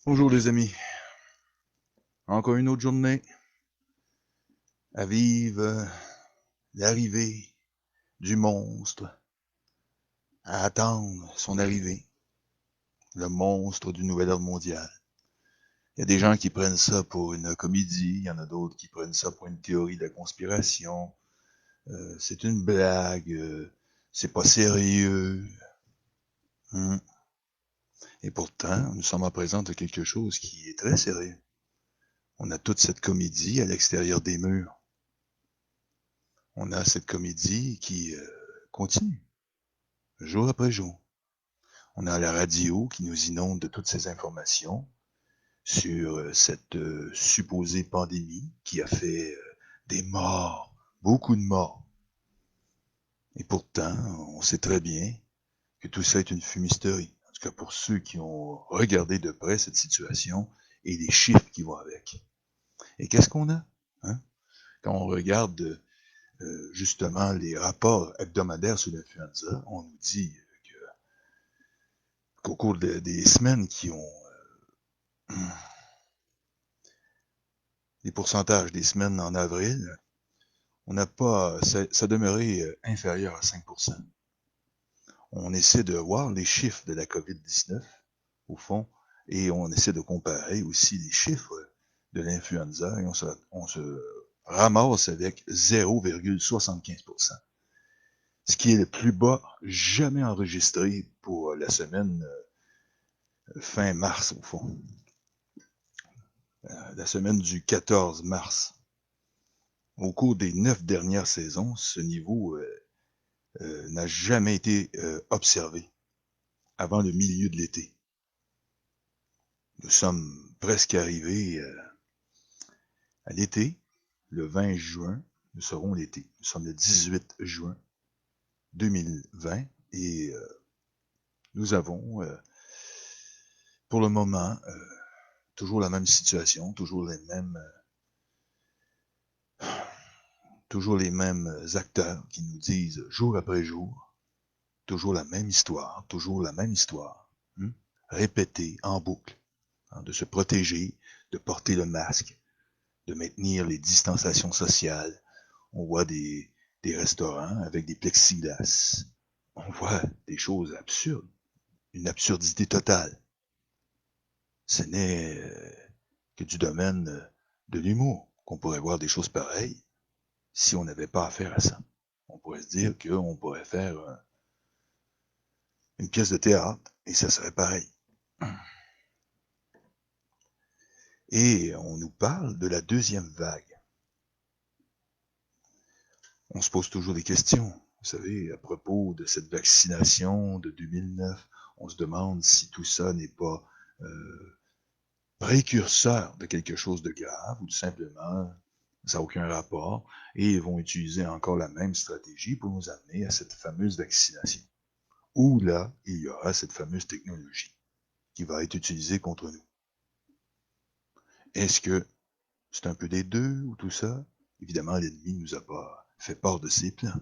Bonjour les amis, encore une autre journée à vivre l'arrivée du monstre, à attendre son arrivée, le monstre du nouvel ordre mondial. Il y a des gens qui prennent ça pour une comédie, il y en a d'autres qui prennent ça pour une théorie de la conspiration. C'est une blague, c'est pas sérieux. Hmm. Et pourtant, nous sommes en présence de quelque chose qui est très sérieux. On a toute cette comédie à l'extérieur des murs. On a cette comédie qui continue, jour après jour. On a la radio qui nous inonde de toutes ces informations sur cette supposée pandémie qui a fait des morts, beaucoup de morts. Et pourtant, on sait très bien que tout ça est une fumisterie. En tout cas, pour ceux qui ont regardé de près cette situation et les chiffres qui vont avec. Et qu'est-ce qu'on a? Hein? Quand on regarde justement les rapports hebdomadaires sur l'influenza, on nous dit qu'au cours des semaines qui ont les pourcentages des semaines en avril, on n'a pas, ça demeurait inférieur à 5%. On essaie de voir les chiffres de la COVID-19, au fond, et on essaie de comparer aussi les chiffres de l'influenza, et on se ramasse avec 0,75%. Ce qui est le plus bas jamais enregistré pour la semaine fin mars, au fond. La semaine du 14 mars. Au cours des 9 dernières saisons, ce niveau n'a jamais été observé avant le milieu de l'été. Nous sommes presque arrivés à l'été. Le 20 juin, nous serons l'été. Nous sommes le 18 juin 2020 et nous avons, pour le moment, toujours la même situation, toujours les mêmes acteurs qui nous disent jour après jour, toujours la même histoire, répétée en boucle, hein, de se protéger, de porter le masque, de maintenir les distanciations sociales. On voit des restaurants avec des plexiglas. On voit des choses absurdes, une absurdité totale. Ce n'est que du domaine de l'humour qu'on pourrait voir des choses pareilles si on n'avait pas affaire à ça. On pourrait se dire qu'on pourrait faire une pièce de théâtre et ça serait pareil. Et on nous parle de la deuxième vague. On se pose toujours des questions. Vous savez, à propos de cette vaccination de 2009, on se demande si tout ça n'est pas précurseur de quelque chose de grave ou tout simplement ça n'a aucun rapport et ils vont utiliser encore la même stratégie pour nous amener à cette fameuse vaccination. Où là, il y aura cette fameuse technologie qui va être utilisée contre nous. Est-ce que c'est un peu des deux ou tout ça? Évidemment, l'ennemi ne nous a pas fait part de ses plans.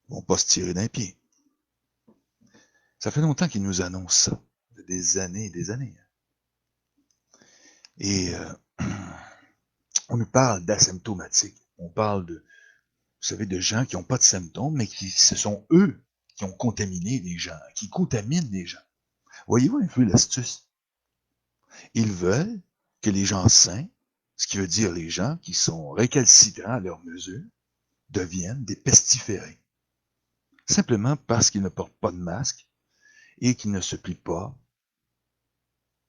Ils vont pas se tirer d'un pied. Ça fait longtemps qu'ils nous annoncent ça, des années et des années. Et on nous parle d'asymptomatiques. On parle de, vous savez, de gens qui n'ont pas de symptômes, mais qui ce sont eux qui ont contaminé les gens, qui contaminent les gens. Voyez-vous un peu l'astuce? Ils veulent que les gens sains, ce qui veut dire les gens qui sont récalcitrants à leurs mesures, deviennent des pestiférés. Simplement parce qu'ils ne portent pas de masque et qu'ils ne se plient pas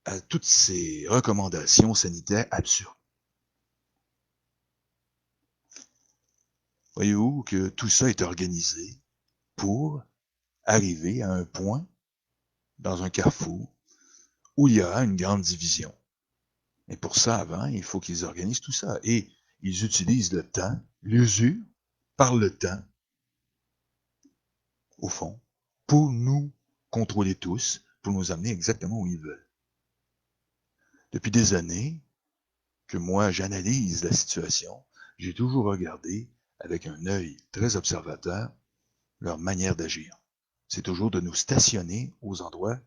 à toutes ces recommandations sanitaires absurdes. Voyez-vous que tout ça est organisé pour arriver à un point, dans un carrefour, où il y aura une grande division. Et pour ça, avant, il faut qu'ils organisent tout ça. Et ils utilisent le temps, l'usure, par le temps, au fond, pour nous contrôler tous, pour nous amener exactement où ils veulent. Depuis des années que moi, j'analyse la situation, j'ai toujours regardé avec un œil très observateur leur manière d'agir. C'est toujours de nous stationner aux endroits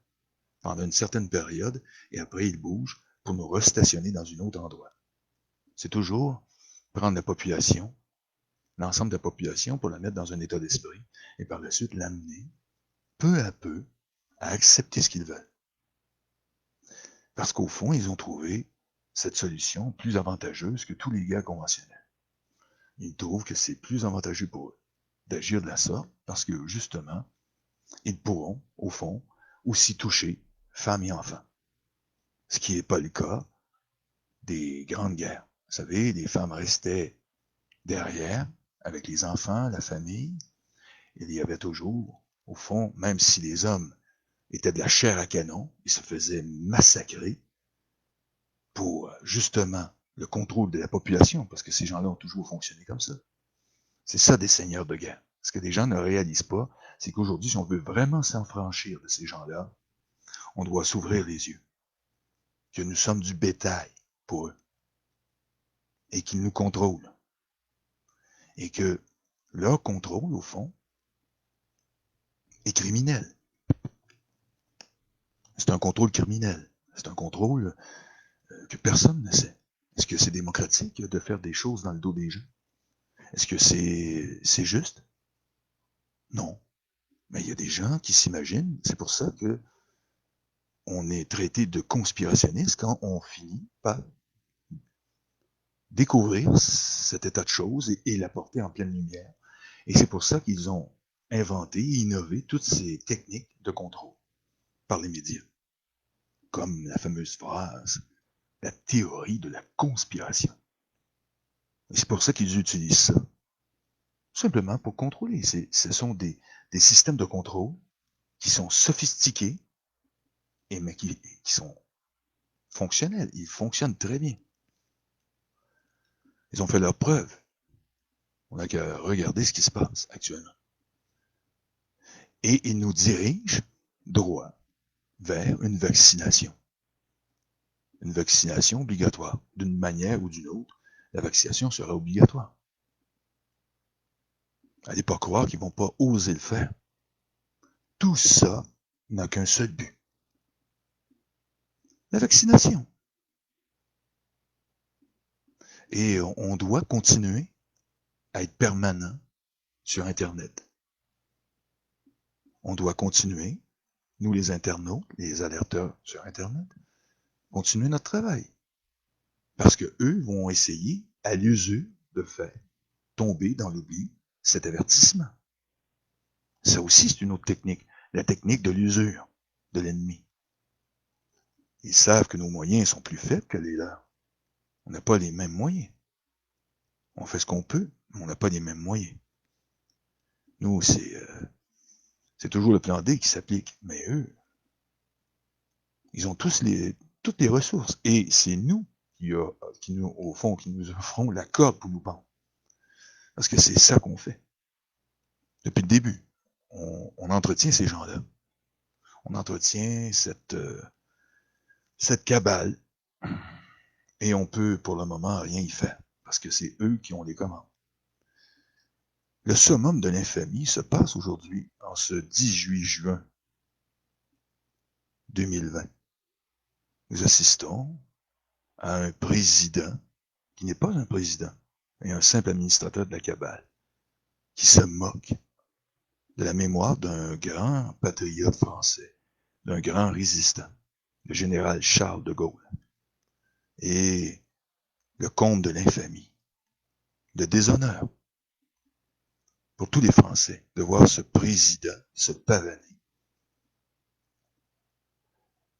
pendant une certaine période, et après ils bougent pour nous restationner dans un autre endroit. C'est toujours prendre la population, l'ensemble de la population, pour la mettre dans un état d'esprit, et par la suite l'amener, peu à peu, à accepter ce qu'ils veulent. Parce qu'au fond, ils ont trouvé cette solution plus avantageuse que tous les gars conventionnels. Ils trouvent que c'est plus avantageux pour eux d'agir de la sorte, parce que justement, ils pourront, au fond, aussi toucher femmes et enfants. Ce qui n'est pas le cas des grandes guerres. Vous savez, les femmes restaient derrière, avec les enfants, la famille. Il y avait toujours, au fond, même si les hommes étaient de la chair à canon, ils se faisaient massacrer pour, justement, le contrôle de la population, parce que ces gens-là ont toujours fonctionné comme ça. C'est ça des seigneurs de guerre. Ce que les gens ne réalisent pas, c'est qu'aujourd'hui, si on veut vraiment s'enfranchir de ces gens-là, on doit s'ouvrir les yeux. Que nous sommes du bétail pour eux. Et qu'ils nous contrôlent. Et que leur contrôle, au fond, est criminel. C'est un contrôle criminel. C'est un contrôle que personne ne sait. Est-ce que c'est démocratique de faire des choses dans le dos des gens? Est-ce que c'est juste? Non. Mais il y a des gens qui s'imaginent, c'est pour ça que on est traité de conspirationniste quand on finit par découvrir cet état de choses et l'apporter en pleine lumière. Et c'est pour ça qu'ils ont inventé et innové toutes ces techniques de contrôle par les médias. Comme la fameuse phrase, la théorie de la conspiration. Et c'est pour ça qu'ils utilisent ça. Simplement pour contrôler. Ce sont des systèmes de contrôle qui sont sophistiqués, mais qui sont fonctionnels. Ils fonctionnent très bien. Ils ont fait leurs preuves. On n'a qu'à regarder ce qui se passe actuellement. Et ils nous dirigent droit vers une vaccination. Une vaccination obligatoire. D'une manière ou d'une autre, la vaccination sera obligatoire. Allez pas croire qu'ils vont pas oser le faire. Tout ça n'a qu'un seul but. La vaccination. Et on doit continuer à être permanent sur Internet. On doit continuer, nous les internautes, les alerteurs sur Internet, continuer notre travail. Parce que eux vont essayer, à l'usure, de faire tomber dans l'oubli cet avertissement. Ça aussi, c'est une autre technique. La technique de l'usure de l'ennemi. Ils savent que nos moyens sont plus faibles que les leurs. On n'a pas les mêmes moyens. On fait ce qu'on peut, mais on n'a pas les mêmes moyens. Nous, c'est toujours le plan D qui s'applique. Mais eux, ils ont toutes les ressources. Et c'est nous qui nous, au fond, qui nous offrons la corde pour nous pendre. Parce que c'est ça qu'on fait. Depuis le début. On entretient ces gens-là. On entretient cette cabale. Et on peut, pour le moment, rien y faire. Parce que c'est eux qui ont les commandes. Le summum de l'infamie se passe aujourd'hui, en ce 18 juin 2020. Nous assistons à un président qui n'est pas un président, mais un simple administrateur de la cabale, qui se moque de la mémoire d'un grand patriote français, d'un grand résistant, le général Charles de Gaulle. Et le comble de l'infamie, de déshonneur pour tous les Français de voir ce président se pavaner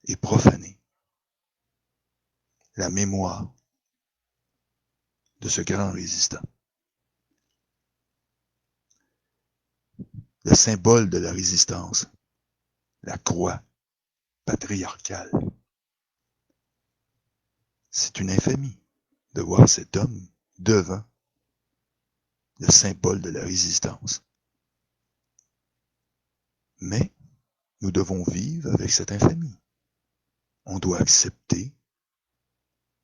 et profaner la mémoire de ce grand résistant. Le symbole de la résistance, la croix patriarcale. C'est une infamie de voir cet homme devant le symbole de la résistance. Mais nous devons vivre avec cette infamie. On doit accepter,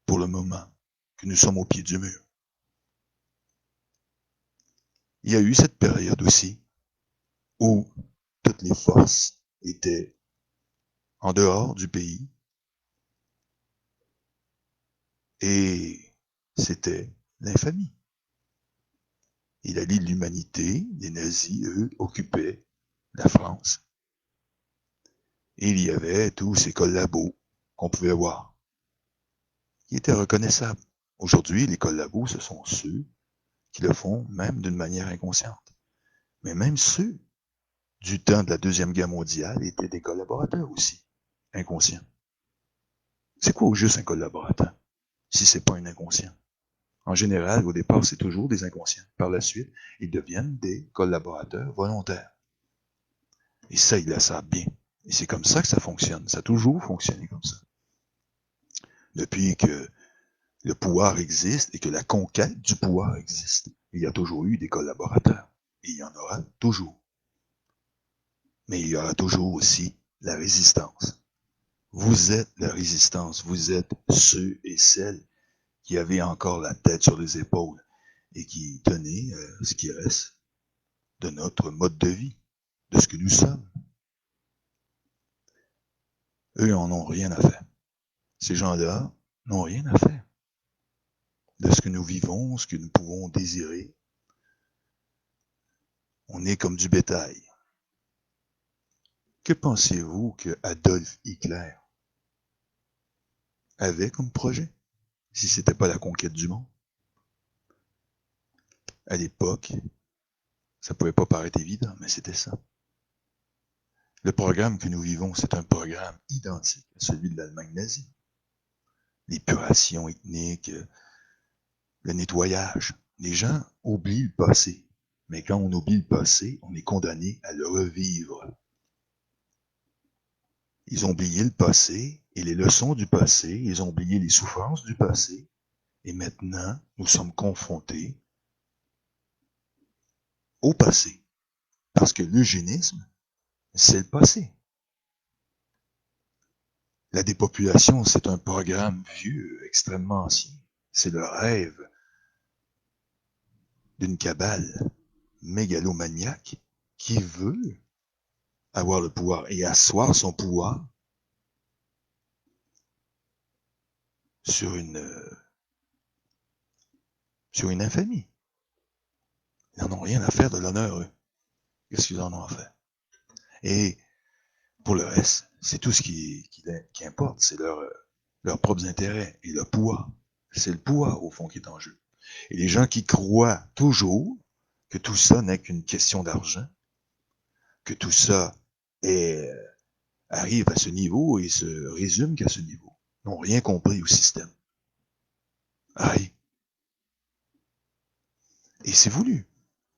pour le moment, que nous sommes au pied du mur. Il y a eu cette période aussi où toutes les forces étaient en dehors du pays. Et c'était l'infamie. Il a dit l'humanité, les nazis, eux, occupaient la France. Et il y avait tous ces collabos qu'on pouvait voir, qui étaient reconnaissables. Aujourd'hui, les collabos, ce sont ceux qui le font même d'une manière inconsciente. Mais même ceux du temps de la Deuxième Guerre mondiale étaient des collaborateurs aussi, inconscients. C'est quoi au juste un collaborateur, si c'est pas un inconscient? En général, au départ, c'est toujours des inconscients. Par la suite, ils deviennent des collaborateurs volontaires. Et ça, ils le savent bien. Et c'est comme ça que ça fonctionne. Ça a toujours fonctionné comme ça. Depuis que le pouvoir existe et que la conquête du pouvoir existe, il y a toujours eu des collaborateurs. Et il y en aura toujours. Mais il y aura toujours aussi la résistance. Vous êtes la résistance. Vous êtes ceux et celles qui avaient encore la tête sur les épaules et qui tenaient ce qui reste de notre mode de vie, de ce que nous sommes. Eux en ont rien à faire. Ces gens-là n'ont rien à faire de ce que nous vivons, ce que nous pouvons désirer. On est comme du bétail. Que pensez-vous que Adolf Hitler avait comme projet, si c'était pas la conquête du monde? À l'époque, ça pouvait pas paraître évident, mais c'était ça. Le programme que nous vivons, c'est un programme identique à celui de l'Allemagne nazie. L'épuration ethnique, le nettoyage. Les gens oublient le passé. Mais quand on oublie le passé, on est condamné à le revivre. Ils ont oublié le passé et les leçons du passé, ils ont oublié les souffrances du passé. Et maintenant, nous sommes confrontés au passé. Parce que l'eugénisme, c'est le passé. La dépopulation, c'est un programme vieux, extrêmement ancien. C'est le rêve d'une cabale mégalomaniaque qui veut avoir le pouvoir et asseoir son pouvoir sur une infamie. Ils n'en ont rien à faire de l'honneur, eux. Qu'est-ce qu'ils en ont à faire? Et pour le reste, c'est tout ce qui importe, c'est leurs propres intérêts et le pouvoir. C'est le pouvoir, au fond, qui est en jeu. Et les gens qui croient toujours que tout ça n'est qu'une question d'argent, que tout ça arrive à ce niveau et se résume qu'à ce niveau, n'ont rien compris au système. Aïe. Et c'est voulu.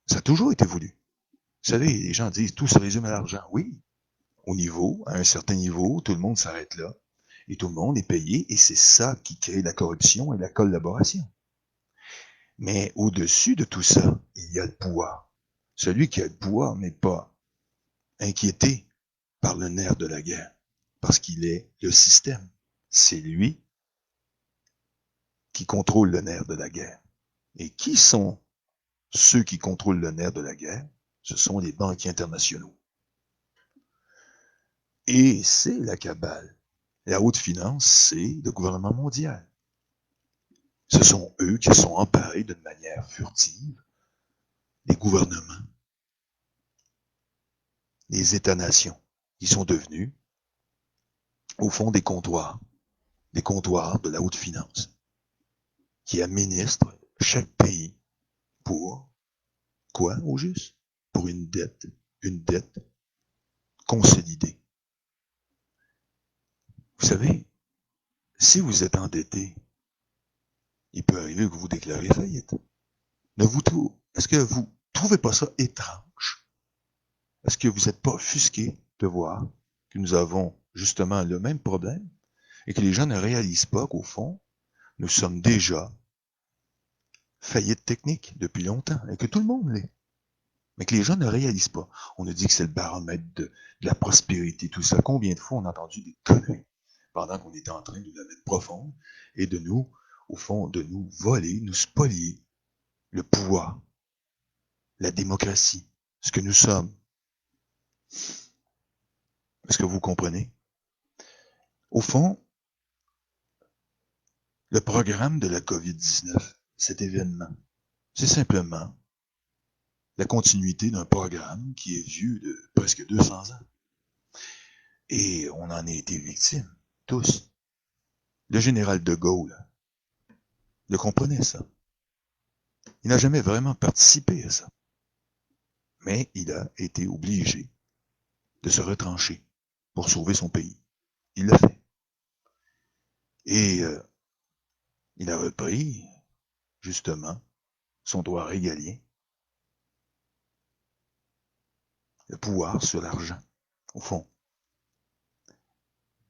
Ça a toujours été voulu. Vous savez, les gens disent tout se résume à l'argent. Oui, à un certain niveau, tout le monde s'arrête là. Et tout le monde est payé, et c'est ça qui crée la corruption et la collaboration. Mais au-dessus de tout ça, il y a le pouvoir. Celui qui a le pouvoir n'est pas inquiété par le nerf de la guerre, parce qu'il est le système. C'est lui qui contrôle le nerf de la guerre. Et qui sont ceux qui contrôlent le nerf de la guerre? Ce sont les banquiers internationaux. Et c'est la cabale. La haute finance, c'est le gouvernement mondial. Ce sont eux qui sont emparés d'une manière furtive des gouvernements, les États-nations, qui sont devenus, au fond, des comptoirs de la haute finance, qui administrent chaque pays pour quoi, au juste? Pour une dette consolidée. Vous savez, si vous êtes endetté, il peut arriver que vous déclarez faillite. Est-ce que vous trouvez pas ça étrange? Est-ce que vous n'êtes pas offusqué de voir que nous avons justement le même problème et que les gens ne réalisent pas qu'au fond, nous sommes déjà faillite technique depuis longtemps et que tout le monde l'est. Mais que les gens ne réalisent pas. On a dit que c'est le baromètre de la prospérité, tout ça. Combien de fois on a entendu des conneries pendant qu'on était en train de la mettre profonde et de nous, au fond, de nous voler, nous spolier le pouvoir, la démocratie, ce que nous sommes. Est-ce que vous comprenez? Au fond, le programme de la COVID-19, cet événement, c'est simplement la continuité d'un programme qui est vieux de presque 200 ans. Et on en a été victimes, tous. Le général de Gaulle le comprenait, ça. Il n'a jamais vraiment participé à ça. Mais il a été obligé de se retrancher pour sauver son pays. Il l'a fait. Et il a repris, justement, son droit régalien, le pouvoir sur l'argent, au fond.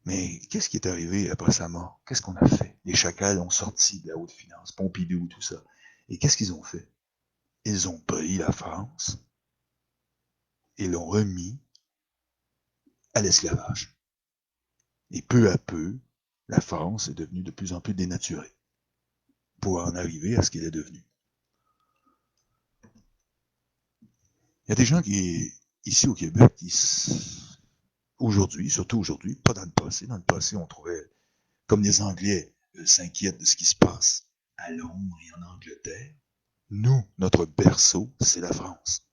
Mais qu'est-ce qui est arrivé après sa mort? Qu'est-ce qu'on a fait? Les chacals ont sorti de la haute finance, Pompidou, tout ça. Et qu'est-ce qu'ils ont fait? Ils ont pris la France et l'ont remis à l'esclavage. Et peu à peu, la France est devenue de plus en plus dénaturée pour en arriver à ce qu'elle est devenue. Il y a des gens qui, ici au Québec, qui, aujourd'hui, surtout aujourd'hui, pas dans le passé, on trouvait, comme les Anglais s'inquiètent de ce qui se passe à Londres et en Angleterre, nous, notre berceau, c'est la France.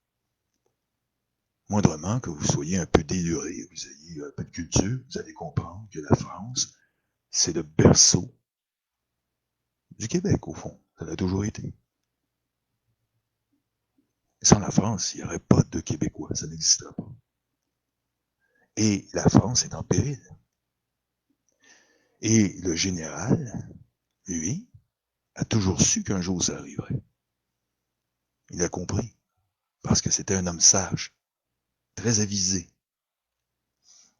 Moindrement que vous soyez un peu déluré, vous ayez un peu de culture, vous allez comprendre que la France, c'est le berceau du Québec, au fond. Ça l'a toujours été. Sans la France, il n'y aurait pas de Québécois, ça n'existerait pas. Et la France est en péril. Et le général, lui, a toujours su qu'un jour ça arriverait. Il a compris, parce que c'était un homme sage, très avisé.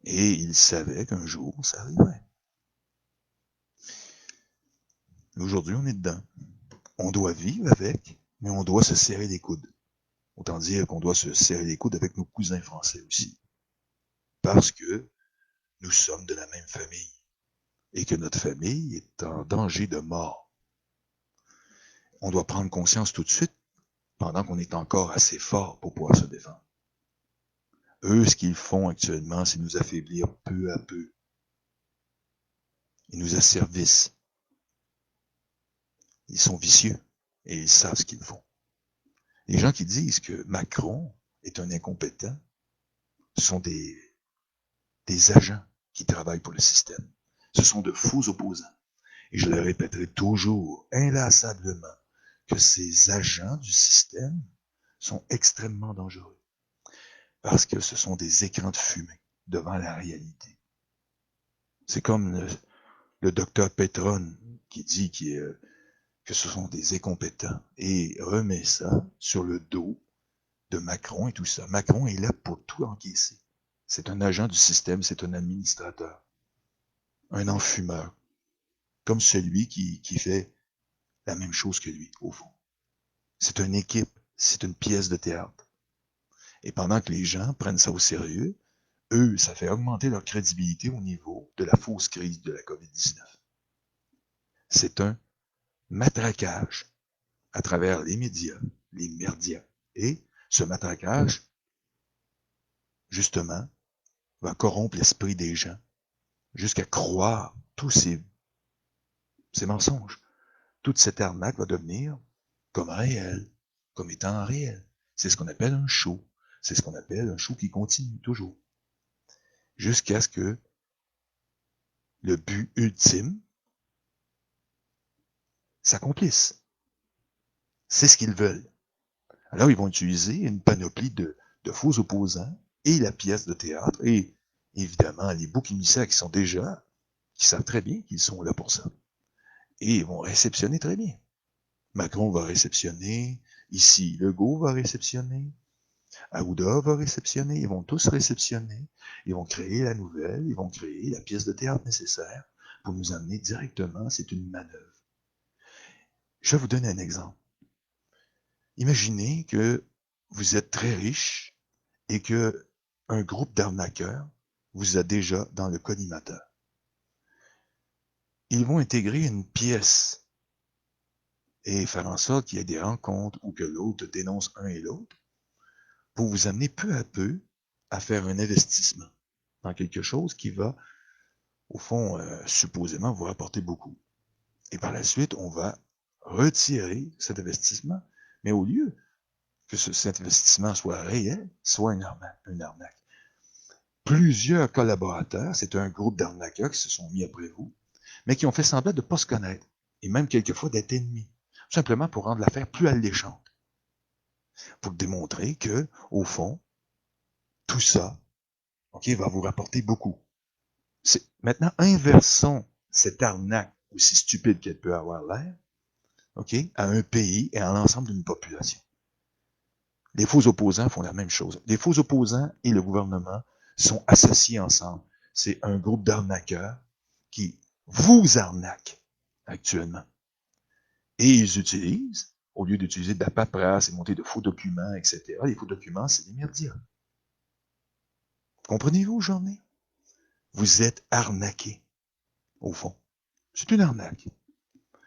Et il savait qu'un jour ça arriverait. Aujourd'hui, on est dedans. On doit vivre avec, mais on doit se serrer les coudes. Autant dire qu'on doit se serrer les coudes avec nos cousins français aussi. Parce que nous sommes de la même famille. Et que notre famille est en danger de mort. On doit prendre conscience tout de suite, pendant qu'on est encore assez fort pour pouvoir se défendre. Eux, ce qu'ils font actuellement, c'est nous affaiblir peu à peu. Ils nous asservissent. Ils sont vicieux et ils savent ce qu'ils font. Les gens qui disent que Macron est un incompétent sont des agents qui travaillent pour le système. Ce sont de faux opposants. Et je le répéterai toujours, inlassablement, que ces agents du système sont extrêmement dangereux. Parce que ce sont des écrans de fumée devant la réalité. C'est comme le docteur Petron qui dit que ce sont des incompétents et remet ça sur le dos de Macron et tout ça. Macron est là pour tout encaisser. C'est un agent du système, c'est un administrateur, un enfumeur, comme celui qui fait la même chose que lui, au fond. C'est une équipe, c'est une pièce de théâtre. Et pendant que les gens prennent ça au sérieux, eux, ça fait augmenter leur crédibilité au niveau de la fausse crise de la COVID-19. C'est un matraquage à travers les médias, les merdias. Et ce matraquage, justement, va corrompre l'esprit des gens jusqu'à croire tous ces mensonges. Toute cette arnaque va devenir comme réel, comme étant réel. C'est ce qu'on appelle un show. C'est ce qu'on appelle un show qui continue toujours. Jusqu'à ce que le but ultime s'accomplisse. C'est ce qu'ils veulent. Alors, ils vont utiliser une panoplie de faux opposants et la pièce de théâtre et, évidemment, les boucs émissaires qui savent très bien qu'ils sont là pour ça. Et ils vont réceptionner très bien. Macron va réceptionner, ici, Legault va réceptionner, Arruda va réceptionner, ils vont tous réceptionner, ils vont créer la nouvelle, ils vont créer la pièce de théâtre nécessaire pour nous amener directement, c'est une manœuvre. Je vais vous donner un exemple. Imaginez que vous êtes très riche et que un groupe d'arnaqueurs vous a déjà dans le collimateur. Ils vont intégrer une pièce et faire en sorte qu'il y ait des rencontres ou que l'autre dénonce un et l'autre pour vous amener peu à peu à faire un investissement dans quelque chose qui va au fond, supposément, vous rapporter beaucoup. Et par la suite, on va retirer cet investissement. Mais au lieu que cet investissement soit réel, soit une arnaque. Plusieurs collaborateurs, c'est un groupe d'arnaqueurs qui se sont mis après vous, mais qui ont fait semblant de ne pas se connaître, et même quelquefois d'être ennemis, tout simplement pour rendre l'affaire plus alléchante, pour démontrer que, au fond, tout ça, ok, va vous rapporter beaucoup. Maintenant, inversons cette arnaque, aussi stupide qu'elle peut avoir l'air, ok, à un pays et à l'ensemble d'une population. Les faux opposants font la même chose. Les faux opposants et le gouvernement sont associés ensemble. C'est un groupe d'arnaqueurs qui vous arnaquent actuellement. Et ils utilisent, au lieu d'utiliser de la paperasse et monter de faux documents, etc., les faux documents, c'est des merdias. Comprenez-vous, j'en ai? Vous êtes arnaqués, au fond. C'est une arnaque.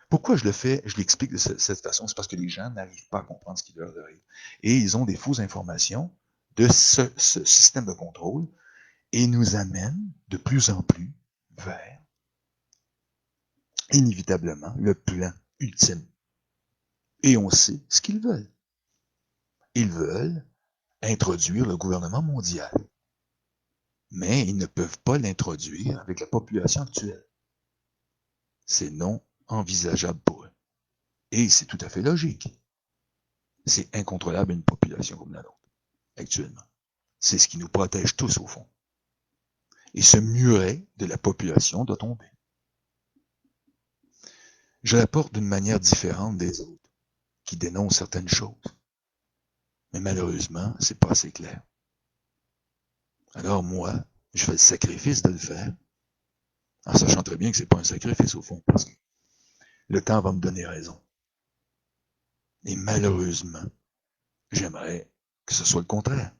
Pourquoi je le fais, je l'explique de cette façon, c'est parce que les gens n'arrivent pas à comprendre ce qui leur arrive. Et ils ont des fausses informations de ce système de contrôle et nous amènent de plus en plus vers, inévitablement, le plan ultime. Et on sait ce qu'ils veulent. Ils veulent introduire le gouvernement mondial. Mais ils ne peuvent pas l'introduire avec la population actuelle. C'est non envisageable pour eux. Et c'est tout à fait logique. C'est incontrôlable une population comme la nôtre, actuellement. C'est ce qui nous protège tous, au fond. Et ce muret de la population doit tomber. Je l'apporte d'une manière différente des autres, qui dénoncent certaines choses. Mais malheureusement, c'est pas assez clair. Alors moi, je fais le sacrifice de le faire, en sachant très bien que c'est pas un sacrifice, au fond, parce que le temps va me donner raison. Et malheureusement, j'aimerais que ce soit le contraire.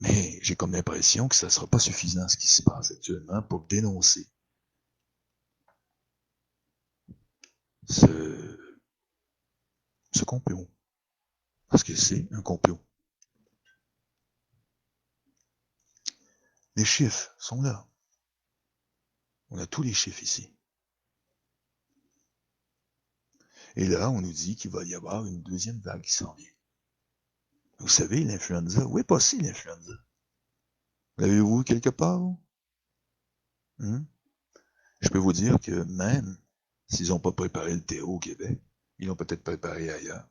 Mais j'ai comme l'impression que ça ne sera pas suffisant ce qui se passe actuellement pour dénoncer ce complot. Parce que c'est un complot. Les chiffres sont là. On a tous les chiffres ici. Et là, on nous dit qu'il va y avoir une deuxième vague qui s'en vient. Vous savez, l'influenza, où est passé l'influenza? L'avez-vous vu quelque part? Hmm? Je peux vous dire que même s'ils n'ont pas préparé le terreau au Québec, ils l'ont peut-être préparé ailleurs.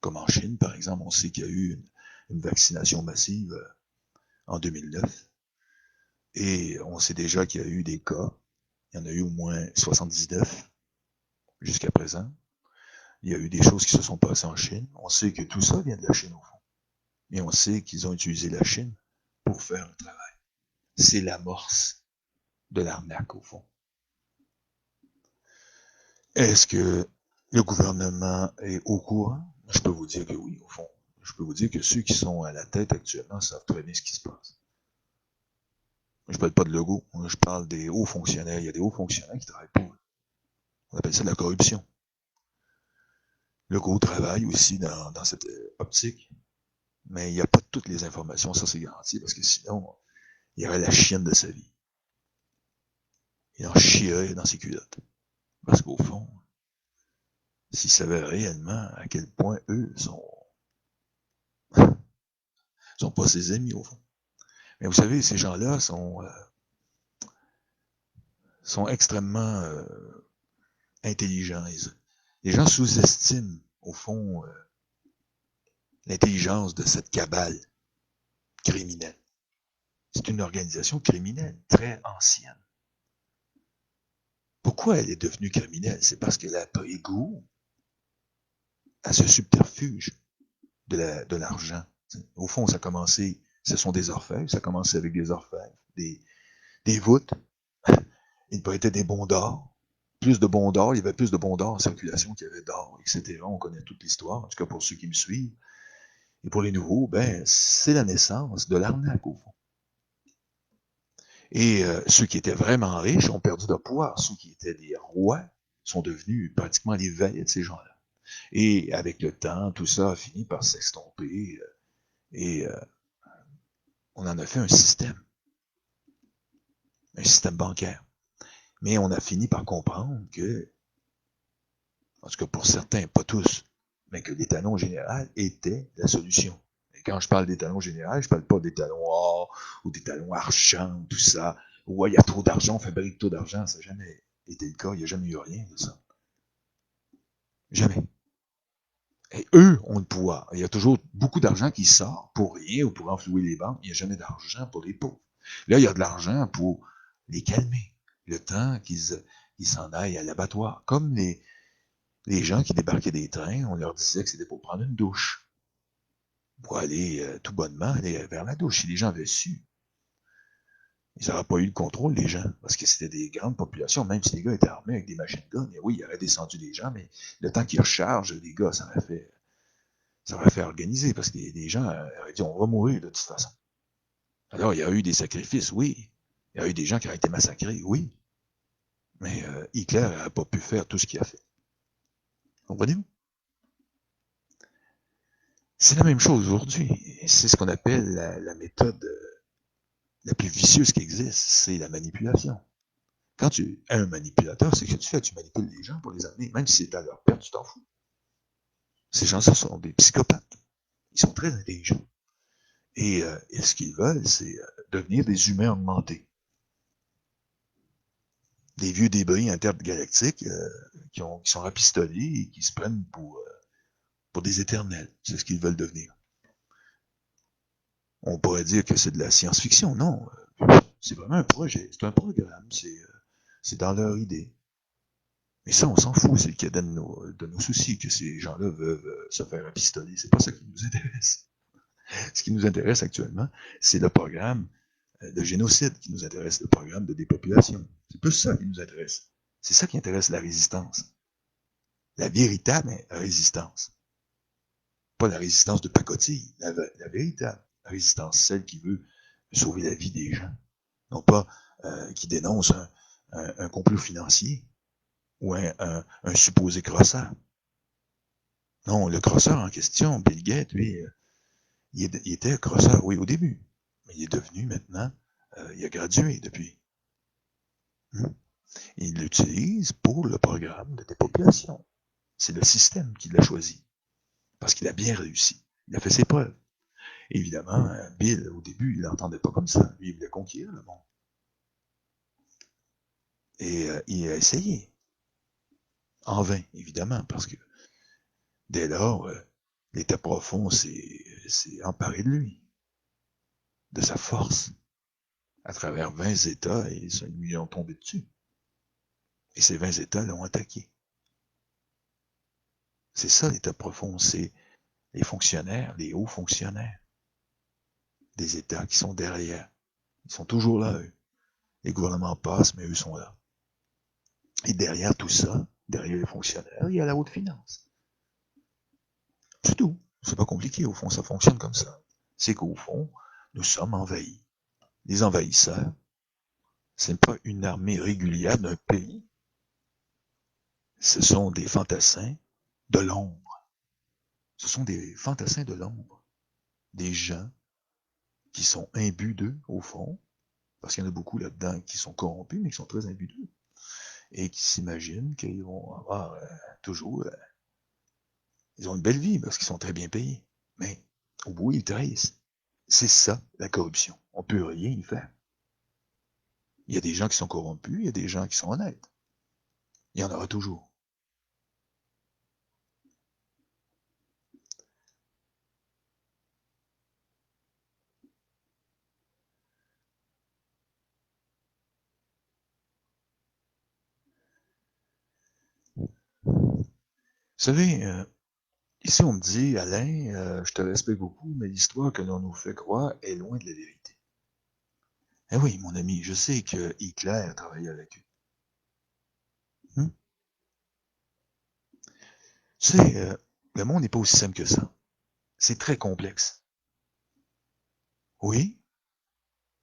Comme en Chine, par exemple, on sait qu'il y a eu une vaccination massive en 2009. Et on sait déjà qu'il y a eu des cas. Il y en a eu au moins 79 jusqu'à présent. Il y a eu des choses qui se sont passées en Chine. On sait que tout ça vient de la Chine, au fond. Et on sait qu'ils ont utilisé la Chine pour faire le travail. C'est l'amorce de l'arnaque, au fond. Est-ce que le gouvernement est au courant? Je peux vous dire que oui, au fond. Je peux vous dire que ceux qui sont à la tête actuellement savent très bien ce qui se passe. Je ne parle pas de Legault, je parle des hauts fonctionnaires. Il y a des hauts fonctionnaires qui travaillent pour eux. On appelle ça de la corruption. Legault travaille aussi dans cette optique, mais il n'y a pas toutes les informations, ça c'est garanti, parce que sinon, il y aurait la chienne de sa vie. Il en chierait dans ses culottes. Parce qu'au fond, s'ils savaient réellement à quel point eux sont pas ses amis, au fond. Mais vous savez, ces gens-là sont extrêmement intelligents. Les gens sous-estiment, au fond, l'intelligence de cette cabale criminelle. C'est une organisation criminelle, très ancienne. Pourquoi elle est devenue criminelle? C'est parce qu'elle a pris goût à ce subterfuge de l'argent. Au fond, ça a commencé, ce sont des orfèvres, ça a commencé avec des orfèvres, des voûtes, ils prêtaient des bons d'or, plus de bons d'or, il y avait plus de bons d'or en circulation qu'il y avait d'or, etc. On connaît toute l'histoire, en tout cas pour ceux qui me suivent. Et pour les nouveaux, ben, c'est la naissance de l'arnaque, au fond. Et ceux qui étaient vraiment riches ont perdu leur pouvoir. Ceux qui étaient des rois sont devenus pratiquement les valets de ces gens-là. Et avec le temps, tout ça a fini par s'estomper et on en a fait un système. un système bancaire. Mais on a fini par comprendre que, en tout cas pour certains, pas tous, mais que l'étalon général était la solution. Et quand je parle d'étalon général, je parle pas d'étalon or ou d'étalon argent, tout ça. Ouais, il y a trop d'argent, on fabrique trop d'argent, ça n'a jamais été le cas, il n'y a jamais eu rien de ça. Jamais. Et eux ont le pouvoir. Il y a toujours beaucoup d'argent qui sort pour rien ou pour enflouer les banques. Il n'y a jamais d'argent pour les pauvres. Là, il y a de l'argent pour les calmer. Le temps qu'ils s'en aillent à l'abattoir. Comme les gens qui débarquaient des trains, on leur disait que c'était pour prendre une douche. Pour aller tout bonnement aller vers la douche. Si les gens avaient su, ils n'auraient pas eu le contrôle des gens. Parce que c'était des grandes populations, même si les gars étaient armés avec des machines guns. Et oui, il aurait descendu des gens, mais le temps qu'ils rechargent, les gars, ça aurait fait organiser, parce que les gens auraient dit, on va mourir de toute façon. Alors, il y a eu des sacrifices, oui. Il y a eu des gens qui ont été massacrés, oui. Mais Hitler n'a pas pu faire tout ce qu'il a fait. Comprenez-vous? C'est la même chose aujourd'hui. C'est ce qu'on appelle la méthode la plus vicieuse qui existe, c'est la manipulation. Quand tu es un manipulateur, c'est ce que tu fais, tu manipules les gens pour les amener, même si c'est à leur perte, tu t'en fous. Ces gens-là sont des psychopathes. Ils sont très intelligents. Et ce qu'ils veulent, c'est devenir des humains augmentés. Des vieux débris intergalactiques qui sont rapistolés et qui se prennent pour des éternels. C'est ce qu'ils veulent devenir. On pourrait dire que c'est de la science-fiction. Non, c'est vraiment un projet, c'est un programme, c'est dans leur idée. Mais ça, on s'en fout, c'est le cadet de nos soucis, que ces gens-là veulent se faire rapistoler. C'est pas ça qui nous intéresse. Ce qui nous intéresse actuellement, c'est le programme de génocide qui nous intéresse, le programme de dépopulation. C'est plus ça qui nous intéresse. C'est ça qui intéresse la résistance. La véritable résistance. Pas la résistance de pacotille, la véritable résistance, celle qui veut sauver la vie des gens. Non pas qui dénonce un complot financier ou un supposé crosseur. Non, le crosseur en question, Bill Gates, lui, il était crosseur, oui, au début. Mais il est devenu maintenant, il a gradué depuis. Il l'utilise pour le programme de dépopulation. C'est le système qui l'a choisi. Parce qu'il a bien réussi. Il a fait ses preuves. Évidemment, Bill, au début, il l'entendait pas comme ça. Lui, il voulait conquérir le monde. Et il a essayé. En vain, évidemment, parce que dès lors, l'État profond s'est emparé de lui, de sa force, à travers 20 États, et ils lui ont tombé dessus. Et ces 20 États l'ont attaqué. C'est ça l'État profond, c'est les fonctionnaires, les hauts fonctionnaires des États qui sont derrière. Ils sont toujours là, eux. Les gouvernements passent, mais eux sont là. Et derrière tout ça, derrière les fonctionnaires, il y a la haute finance. C'est tout. C'est pas compliqué, au fond, ça fonctionne comme ça. C'est qu'au fond, nous sommes envahis. Les envahisseurs, ce n'est pas une armée régulière d'un pays. Ce sont des fantassins de l'ombre. Ce sont des fantassins de l'ombre. Des gens qui sont imbus d'eux, au fond, parce qu'il y en a beaucoup là-dedans qui sont corrompus, mais qui sont très imbus d'eux, et qui s'imaginent qu'ils vont avoir toujours... ils ont une belle vie, parce qu'ils sont très bien payés. Mais au bout, ils trahissent. C'est ça, la corruption. On peut rien y faire. Il y a des gens qui sont corrompus, il y a des gens qui sont honnêtes. Il y en aura toujours. Vous savez, ici on me dit, Alain, je te respecte beaucoup, mais l'histoire que l'on nous fait croire est loin de la vérité. Eh oui, mon ami, je sais que Hitler a travaillé avec eux. Hmm? Tu sais, le monde n'est pas aussi simple que ça. C'est très complexe. Oui,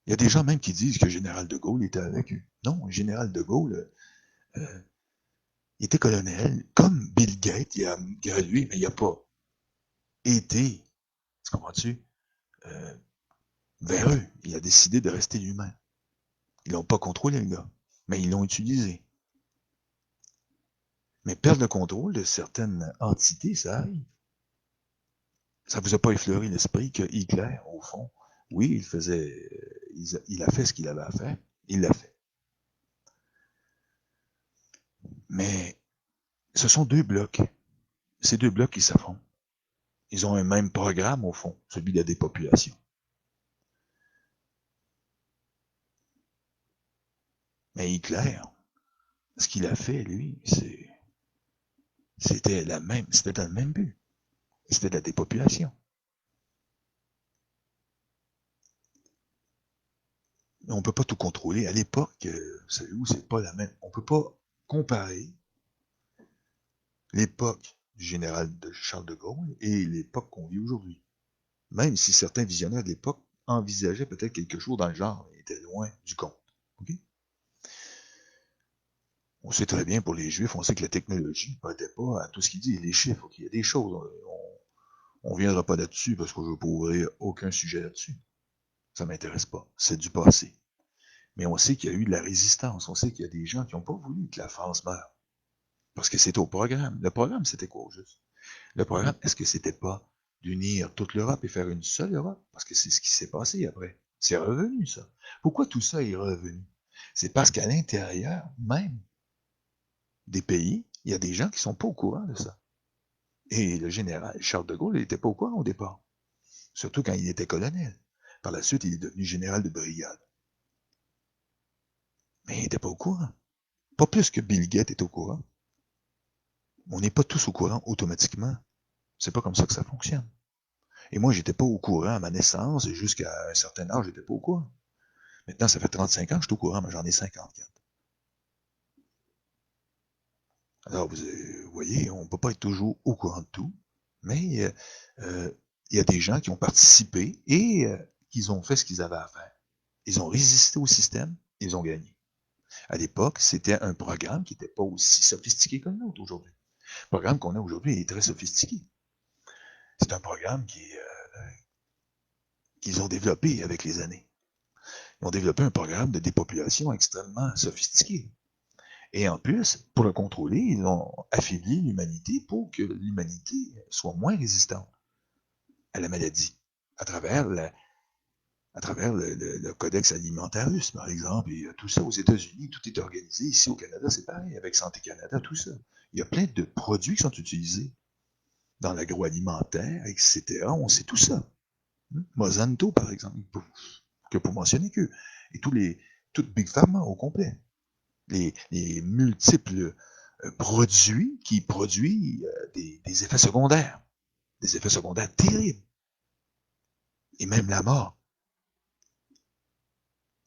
il y a des gens même qui disent que le général de Gaulle était avec eux. Non, le général de Gaulle, il était colonel, comme Bill Gates, il a gradué, mais il n'a pas été, tu comprends-tu, vers eux. Il a décidé de rester lui-même. Ils l'ont pas contrôlé, le gars, mais ils l'ont utilisé. Mais perdre le contrôle de certaines entités, ça arrive. Ça vous a pas effleuré l'esprit que Hitler, au fond, oui, il a fait ce qu'il avait à faire, il l'a fait. Mais ce sont deux blocs. Ces deux blocs qui s'affrontent. Ils ont un même programme, au fond, celui de la dépopulation. Mais Hitler, ce qu'il a fait, lui, c'était dans le même but. C'était de la dépopulation. Mais on peut pas tout contrôler. À l'époque, savez-vous, c'est pas la même. On peut pas comparer l'époque du général de Charles de Gaulle et l'époque qu'on vit aujourd'hui. Même si certains visionnaires de l'époque envisageaient peut-être quelque chose dans le genre, ils étaient loin du compte. Okay? On sait très bien, pour les Juifs, on sait que la technologie ne prêtait pas à tout ce qu'il dit, les chiffres, okay? Il y a des choses, on ne viendra pas là-dessus parce que je ne veux pas ouvrir aucun sujet là-dessus. Ça ne m'intéresse pas. C'est du passé. Mais on sait qu'il y a eu de la résistance. On sait qu'il y a des gens qui n'ont pas voulu que la France meure. Parce que c'était au programme. Le programme, c'était quoi, au juste? Le programme, est-ce que c'était pas d'unir toute l'Europe et faire une seule Europe? Parce que c'est ce qui s'est passé après. C'est revenu, ça. Pourquoi tout ça est revenu? C'est parce qu'à l'intérieur même des pays, il y a des gens qui sont pas au courant de ça. Et le général Charles de Gaulle n'était pas au courant au départ. Surtout quand il était colonel. Par la suite, il est devenu général de brigade. Mais il n'était pas au courant. Pas plus que Bill Gates est au courant. On n'est pas tous au courant automatiquement. C'est pas comme ça que ça fonctionne. Et moi, j'étais pas au courant à ma naissance, et jusqu'à un certain âge, j'étais pas au courant. Maintenant, ça fait 35 ans que je suis au courant, mais j'en ai 54. Alors, vous voyez, on peut pas être toujours au courant de tout, mais il y a des gens qui ont participé et qui ont fait ce qu'ils avaient à faire. Ils ont résisté au système, ils ont gagné. À l'époque, c'était un programme qui n'était pas aussi sophistiqué que le nôtre aujourd'hui. Le programme qu'on a aujourd'hui est très sophistiqué. C'est un programme qu'ils ont développé avec les années. Ils ont développé un programme de dépopulation extrêmement sophistiqué. Et en plus, pour le contrôler, ils ont affaibli l'humanité pour que l'humanité soit moins résistante à la maladie, à travers, le Codex Alimentarius, par exemple, et tout ça aux États-Unis, tout est organisé. Ici au Canada, c'est pareil, avec Santé Canada, tout ça. Il y a plein de produits qui sont utilisés dans l'agroalimentaire, etc. On sait tout ça. Monsanto, par exemple, que pour mentionner que. Et toutes Big Pharma au complet. Les multiples produits qui produisent des effets secondaires. Des effets secondaires terribles. Et même la mort.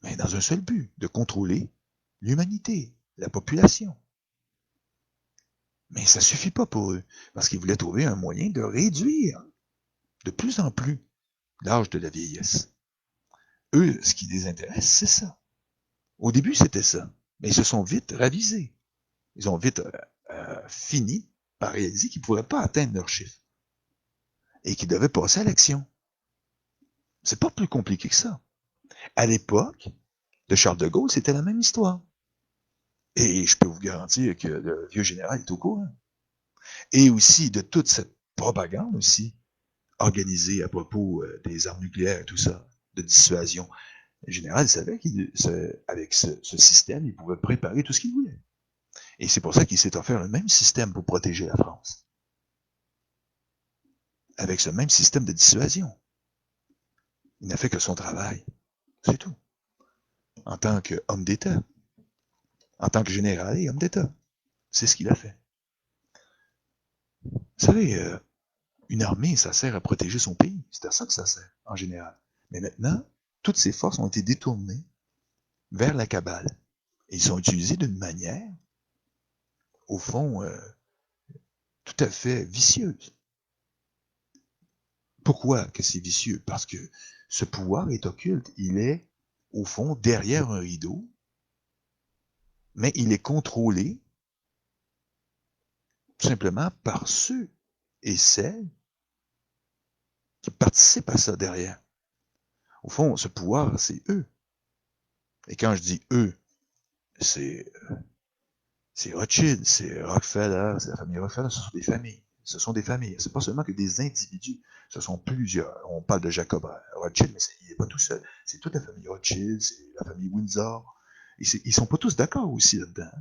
Mais dans un seul but, de contrôler l'humanité, la population. Mais ça suffit pas pour eux, parce qu'ils voulaient trouver un moyen de réduire de plus en plus l'âge de la vieillesse. Eux, ce qui les intéresse, c'est ça. Au début, c'était ça. Mais ils se sont vite ravisés. Ils ont vite fini par réaliser qu'ils ne pourraient pas atteindre leur chiffre. Et qu'ils devaient passer à l'action. C'est pas plus compliqué que ça. À l'époque de Charles de Gaulle, c'était la même histoire. Et je peux vous garantir que le vieux général est au courant. Et aussi de toute cette propagande aussi, organisée à propos des armes nucléaires et tout ça, de dissuasion. Le général savait qu'avec ce système, il pouvait préparer tout ce qu'il voulait. Et c'est pour ça qu'il s'est offert le même système pour protéger la France. Avec ce même système de dissuasion. Il n'a fait que son travail. C'est tout. En tant qu'homme d'État. En tant que général et homme d'État. C'est ce qu'il a fait. Vous savez, une armée, ça sert à protéger son pays. C'est à ça que ça sert, en général. Mais maintenant, toutes ces forces ont été détournées vers la cabale. Et ils sont utilisés d'une manière, au fond, tout à fait vicieuse. Pourquoi que c'est vicieux? Parce que ce pouvoir est occulte. Il est, au fond, derrière un rideau, mais il est contrôlé tout simplement par ceux et celles qui participent à ça derrière. Au fond, ce pouvoir, c'est eux. Et quand je dis eux, c'est Rothschild, c'est Rockefeller, c'est la famille Rockefeller, ce sont des familles. Ce sont des familles. C'est pas seulement que des individus. Ce sont plusieurs. On parle de Jacob Rothschild, mais il n'est pas tout seul. C'est toute la famille Rothschild, c'est la famille Windsor. Ils sont pas tous d'accord aussi là-dedans.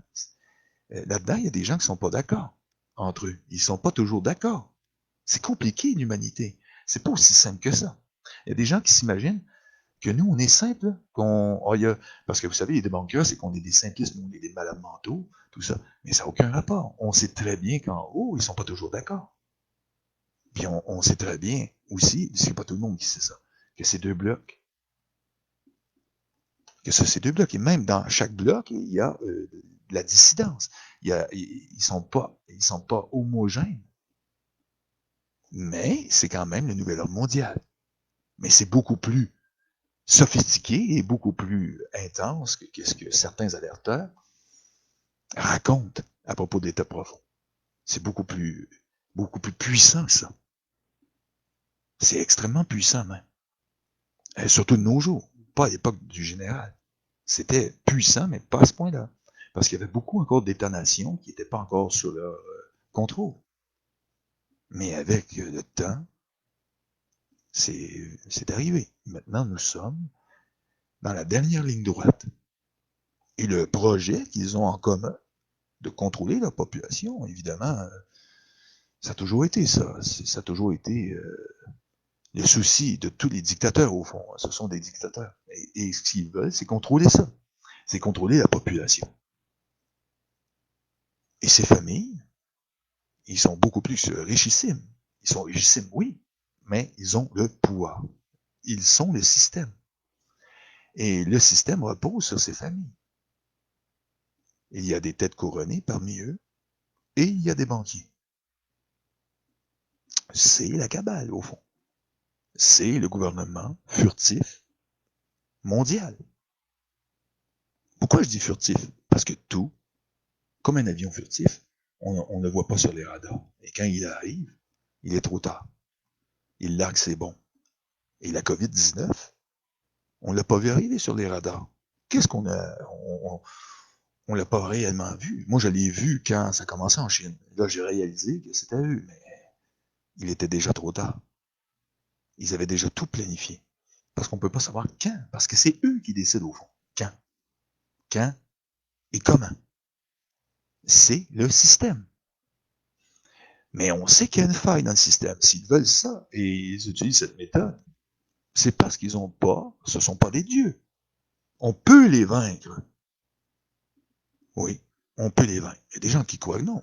Là-dedans, il y a des gens qui sont pas d'accord entre eux. Ils sont pas toujours d'accord. C'est compliqué, l'humanité. C'est pas aussi simple que ça. Il y a des gens qui s'imaginent que nous, on est simple, parce que vous savez, les débanqueurs, c'est qu'on est des simplistes, nous, on est des malades mentaux, tout ça. Mais ça n'a aucun rapport. On sait très bien qu'en haut, ils sont pas toujours d'accord. Puis on sait très bien aussi, c'est pas tout le monde qui sait ça, que ces deux blocs, ces deux blocs, et même dans chaque bloc, il y a de la dissidence. Ils sont pas homogènes, mais c'est quand même le nouvel ordre mondial. Mais c'est beaucoup plus sophistiqué et beaucoup plus intense que ce que certains alerteurs racontent à propos d'état profond. C'est beaucoup plus puissant que ça. C'est extrêmement puissant même. Et surtout de nos jours, pas à l'époque du général. C'était puissant, mais pas à ce point-là. Parce qu'il y avait beaucoup encore d'États-nations qui n'étaient pas encore sous leur contrôle. Mais avec le temps, c'est arrivé. Maintenant, nous sommes dans la dernière ligne droite. Et le projet qu'ils ont en commun de contrôler la population, évidemment, ça a toujours été ça. Ça a toujours été le souci de tous les dictateurs, au fond. Ce sont des dictateurs. Et ce qu'ils veulent, c'est contrôler ça. C'est contrôler la population. Et ces familles, ils sont beaucoup plus richissimes. Ils sont richissimes, oui, mais ils ont le pouvoir. Ils sont le système. Et le système repose sur ces familles. Il y a des têtes couronnées parmi eux, et il y a des banquiers. C'est la cabale, au fond. C'est le gouvernement furtif mondial. Pourquoi je dis furtif? Parce que tout, comme un avion furtif, on ne le voit pas sur les radars. Et quand il arrive, il est trop tard. Il largue ses bombes. Et la COVID-19, on ne l'a pas vu arriver sur les radars. Qu'est-ce qu'on a... On l'a pas réellement vu. Moi, je l'ai vu quand ça commençait en Chine. Là, j'ai réalisé que c'était eux, mais il était déjà trop tard. Ils avaient déjà tout planifié. Parce qu'on ne peut pas savoir quand. Parce que c'est eux qui décident au fond. Quand. Quand et comment. C'est le système. Mais on sait qu'il y a une faille dans le système. S'ils veulent ça et ils utilisent cette méthode, c'est parce qu'ils ont pas, ce ne sont pas des dieux. On peut les vaincre. Oui, on peut les vaincre. Il y a des gens qui croient que non.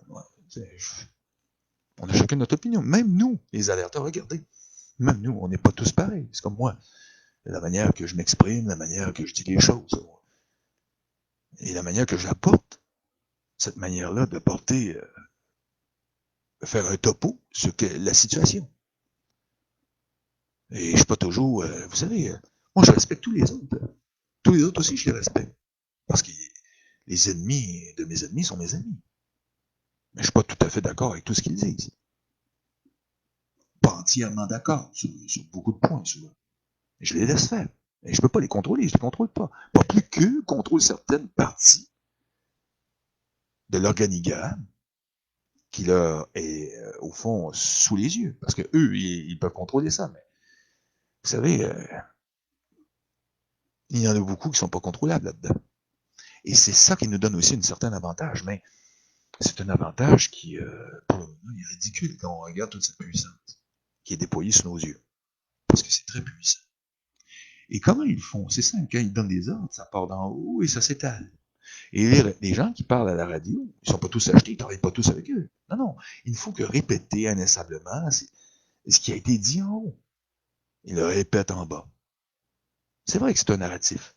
On a chacun notre opinion. Même nous, les alerteurs, regardez. Même nous, on n'est pas tous pareils. C'est comme moi. La manière que je m'exprime, la manière que je dis les choses. Et la manière que j'apporte, cette manière-là de porter, faire un topo sur la situation. Et je suis pas toujours, vous savez, moi je respecte tous les autres. Tous les autres aussi, je les respecte. Parce que les ennemis de mes ennemis sont mes ennemis. Mais je suis pas tout à fait d'accord avec tout ce qu'ils disent. Pas entièrement d'accord sur beaucoup de points, souvent. Et je les laisse faire. Et je peux pas les contrôler, je les contrôle pas. Pas plus qu'eux contrôlent certaines parties de l'organigramme qui leur est, au fond, sous les yeux. Parce que eux, ils peuvent contrôler ça. Mais vous savez, il y en a beaucoup qui sont pas contrôlables là-dedans. Et c'est ça qui nous donne aussi un certain avantage. Mais c'est un avantage qui, pour le moment, est ridicule quand on regarde toute cette puissance qui est déployée sous nos yeux. Parce que c'est très puissant. Et comment ils font? C'est simple, quand ils donnent des ordres, ça part d'en haut et ça s'étale. Et les gens qui parlent à la radio, ils ne sont pas tous achetés, ils ne travaillent pas tous avec eux. Non, non. Il ne faut que répéter inlassablement ce qui a été dit en haut. Ils le répètent en bas. C'est vrai que c'est un narratif.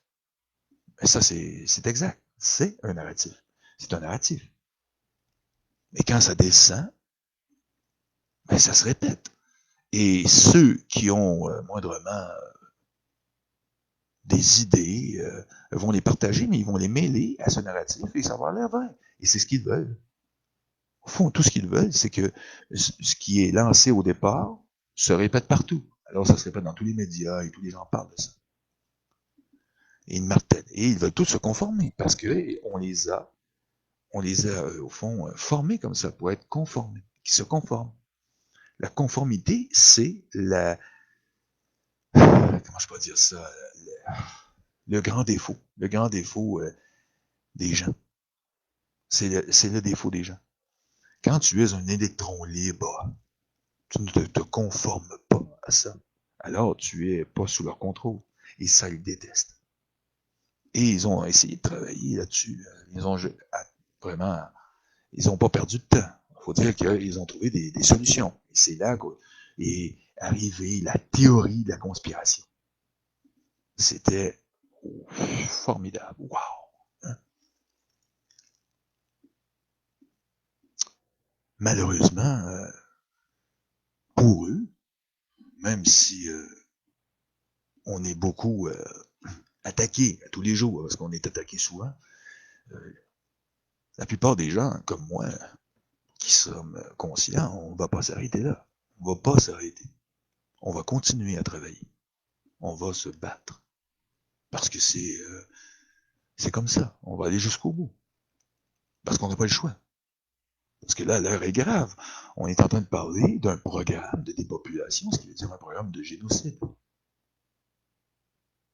Mais ça, c'est exact. C'est un narratif. C'est un narratif. Mais quand ça descend, ben ça se répète. Et ceux qui ont moindrement des idées vont les partager, mais ils vont les mêler à ce narratif et ça va avoir l'air vrai. Et c'est ce qu'ils veulent. Au fond, tout ce qu'ils veulent, c'est que ce qui est lancé au départ se répète partout. Alors ça se répète dans tous les médias et tous les gens parlent de ça. Et ils martèlent. Et ils veulent tous se conformer, parce que on les a au fond, formés comme ça, pour être conformés, qui se conforment. La conformité, c'est comment je peux dire ça, le grand défaut des gens. C'est le défaut des gens. Quand tu es un électron libre, tu ne te conformes pas à ça. Alors, tu es pas sous leur contrôle. Et ça, ils détestent. Et ils ont essayé de travailler là-dessus. Ils ont vraiment, ils n'ont pas perdu de temps. Il faut dire qu'ils ont trouvé des solutions. Et c'est là qu'est arrivée la théorie de la conspiration. C'était formidable. Wow! Hein? Malheureusement, pour eux, même si on est beaucoup attaqué tous les jours, parce qu'on est attaqué souvent, euh, la plupart des gens, comme moi, qui sommes conscients, on ne va pas s'arrêter là. On ne va pas s'arrêter. On va continuer à travailler. On va se battre. Parce que c'est comme ça. On va aller jusqu'au bout. Parce qu'on n'a pas le choix. Parce que là, l'heure est grave. On est en train de parler d'un programme de dépopulation, ce qui veut dire un programme de génocide.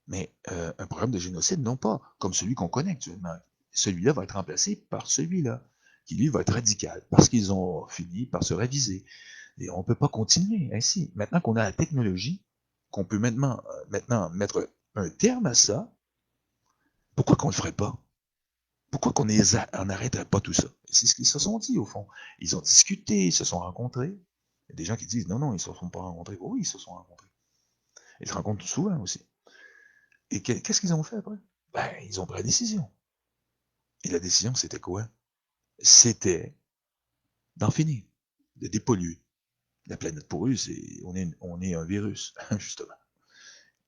Mais un programme de génocide, non pas comme celui qu'on connaît actuellement. Celui-là va être remplacé par celui-là, qui lui va être radical, parce qu'ils ont fini par se raviser. Et on ne peut pas continuer ainsi. Maintenant qu'on a la technologie, qu'on peut maintenant mettre un terme à ça, pourquoi qu'on ne le ferait pas? Pourquoi qu'on n'arrêterait pas tout ça? C'est ce qu'ils se sont dit, au fond. Ils ont discuté, ils se sont rencontrés. Il y a des gens qui disent, non, non, ils ne se sont pas rencontrés. Oui, ils se sont rencontrés. Ils se rencontrent souvent aussi. Et qu'est-ce qu'ils ont fait après? Ben, ils ont pris la décision. Et la décision, c'était quoi? C'était d'en finir, de dépolluer. La planète pour eux, on est un virus, justement.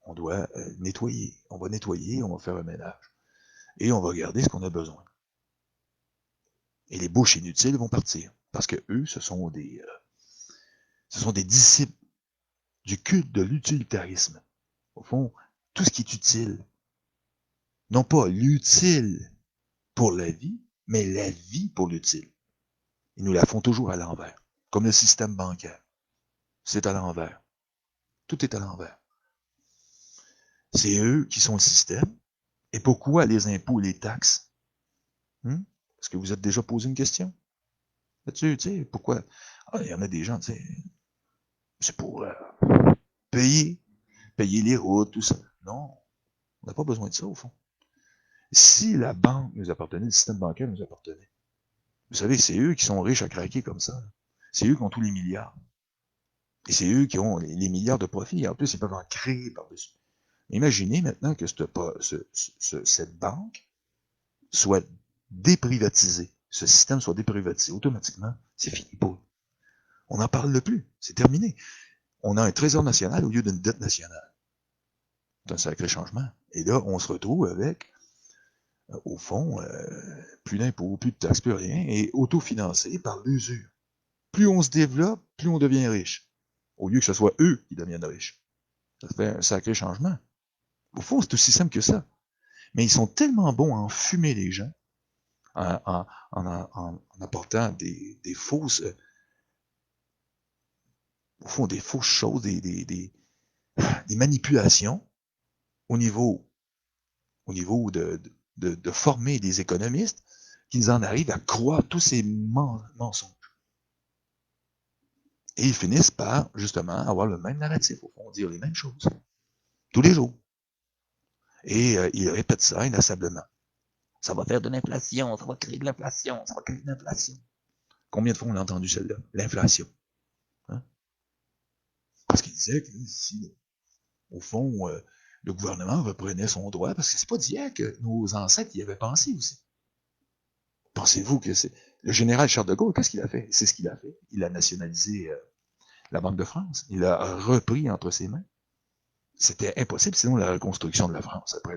On doit nettoyer. On va nettoyer, on va faire un ménage. Et on va garder ce qu'on a besoin. Et les bouches inutiles vont partir. Parce que eux, ce sont des disciples du culte de l'utilitarisme. Au fond, tout ce qui est utile, non pas l'utile pour la vie, mais la vie pour l'utile. Ils nous la font toujours à l'envers. Comme le système bancaire. C'est à l'envers. Tout est à l'envers. C'est eux qui sont le système. Et pourquoi les impôts et les taxes? Est-ce que vous êtes déjà posé une question là-dessus? Pourquoi? Ah, il y en a des gens, c'est pour payer, payer les routes, tout ça. Non, on n'a pas besoin de ça, au fond. Si la banque nous appartenait, le système bancaire nous appartenait, vous savez, c'est eux qui sont riches à craquer comme ça. C'est eux qui ont tous les milliards. Et c'est eux qui ont les milliards de profits. Et en plus, ils peuvent en créer par-dessus. Imaginez maintenant que cette banque soit déprivatisée. Ce système soit déprivatisé. Automatiquement, c'est fini pour eux. On n'en parle plus. C'est terminé. On a un trésor national au lieu d'une dette nationale. C'est un sacré changement. Et là, on se retrouve avec, au fond, plus d'impôts, plus de taxes, plus rien, et autofinancé par l'usure. Plus on se développe, plus on devient riche. Au lieu que ce soit eux qui deviennent riches. Ça fait un sacré changement. Au fond, c'est aussi simple que ça. Mais ils sont tellement bons à enfumer les gens, en apportant des fausses, au fond, des fausses choses, des manipulations au niveau de former des économistes qu'ils en arrivent à croire tous ces mensonges. Et ils finissent par, justement, avoir le même narratif, au fond, dire les mêmes choses, tous les jours. Et ils répètent ça inlassablement. Ça va faire de l'inflation, ça va créer de l'inflation, ça va créer de l'inflation. Combien de fois on a entendu celle-là? L'inflation. Hein? Parce qu'ils disaient que si, au fond, le gouvernement reprenait son droit, parce que c'est pas d'hier que nos ancêtres y avaient pensé aussi. Pensez-vous que c'est... Le général Charles de Gaulle, qu'est-ce qu'il a fait? C'est ce qu'il a fait. Il a nationalisé la Banque de France. Il a repris entre ses mains. C'était impossible, sinon la reconstruction de la France après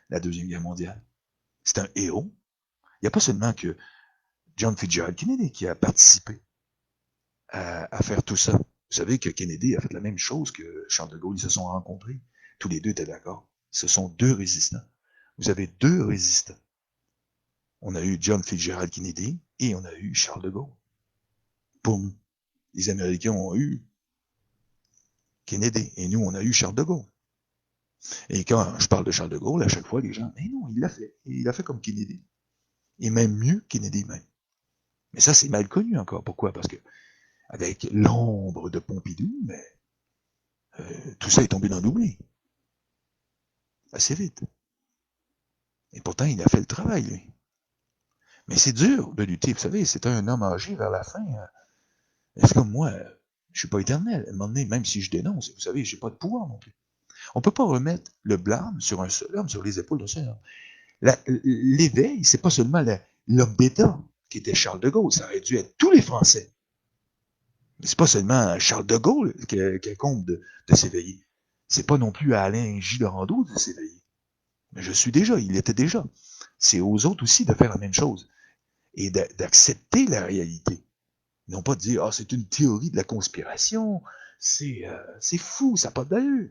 la Deuxième Guerre mondiale. C'est un héros. Il n'y a pas seulement que John Fitzgerald Kennedy qui a participé à faire tout ça. Vous savez que Kennedy a fait la même chose que Charles de Gaulle. Ils se sont rencontrés. Tous les deux étaient d'accord. Ce sont deux résistants. vous avez deux résistants. On a eu John Fitzgerald Kennedy et on a eu Charles de Gaulle. Pour nous, les Américains ont eu Kennedy et nous, on a eu Charles de Gaulle. Et quand je parle de Charles de Gaulle, à chaque fois, les gens, mais non, il l'a fait. Il l'a fait comme Kennedy. Et même mieux Kennedy même. Mais ça, c'est mal connu encore. Pourquoi? Parce que avec l'ombre de Pompidou, mais tout ça est tombé dans l'oubli. Assez vite. Et pourtant, il a fait le travail, lui. Mais c'est dur de lutter. Vous savez, c'est un homme âgé vers la fin. Est-ce comme moi, je suis pas éternel. À un moment donné, même si je dénonce, vous savez, j'ai pas de pouvoir non plus. On peut pas remettre le blâme sur un seul homme, sur les épaules d'un seul homme. L'éveil, c'est pas seulement l'homme d'État qui était Charles de Gaulle. Ça aurait dû être tous les Français. Mais c'est pas seulement Charles de Gaulle qui incombe de s'éveiller. C'est pas non plus à Alain J. Laurendeau de s'éveiller. Mais il était déjà. C'est aux autres aussi de faire la même chose. Et d'accepter la réalité. Non pas de dire, ah, c'est une théorie de la conspiration, c'est fou, ça n'a pas d'allure.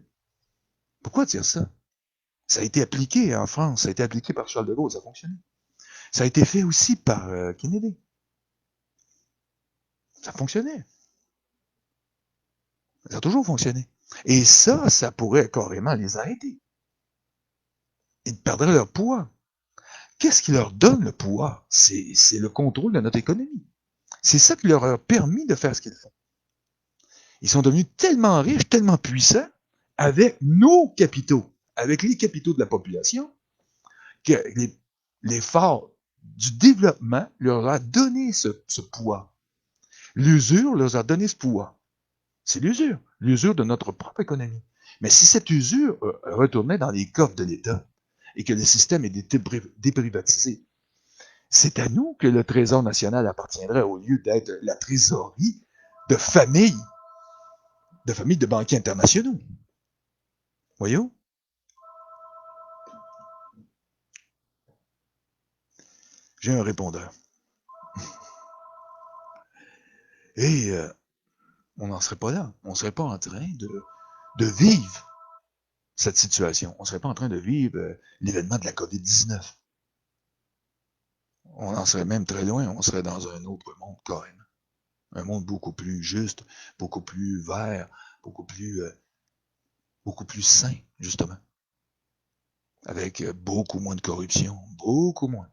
Pourquoi dire ça? Ça a été appliqué en France, ça a été appliqué par Charles de Gaulle, ça a fonctionné. Ça a été fait aussi par Kennedy. Ça fonctionnait. Ça a toujours fonctionné. Et ça pourrait carrément les arrêter. Ils perdraient leur pouvoir. Qu'est-ce qui leur donne le pouvoir? C'est le contrôle de notre économie. C'est ça qui leur a permis de faire ce qu'ils font. Ils sont devenus tellement riches, tellement puissants, avec nos capitaux, avec les capitaux de la population, que l'effort du développement leur a donné ce pouvoir. L'usure leur a donné ce pouvoir. C'est l'usure de notre propre économie. Mais si cette usure retournait dans les coffres de l'État et que le système est déprivatisé, c'est à nous que le Trésor national appartiendrait au lieu d'être la trésorerie de familles de banquiers internationaux. Voyons? J'ai un répondeur. Et on n'en serait pas là. On ne serait pas en train de vivre cette situation. On ne serait pas en train de vivre l'événement de la COVID-19. On en serait même très loin. On serait dans un autre monde carrément. Un monde beaucoup plus juste, beaucoup plus vert, beaucoup plus sain, justement. Avec beaucoup moins de corruption. Beaucoup moins.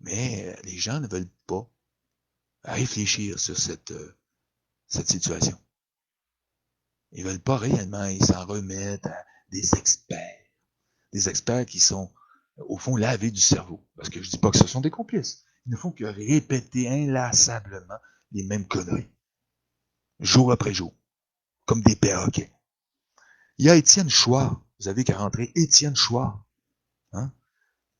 Mais les gens ne veulent pas réfléchir sur cette situation. Ils veulent pas réellement, ils s'en remettent à des experts qui sont, au fond, lavés du cerveau. Parce que je dis pas que ce sont des complices. Ils ne font que répéter inlassablement les mêmes conneries. Jour après jour. Comme des perroquets. Il y a Étienne Chouard. Vous avez qu'à rentrer Étienne Chouard. Hein?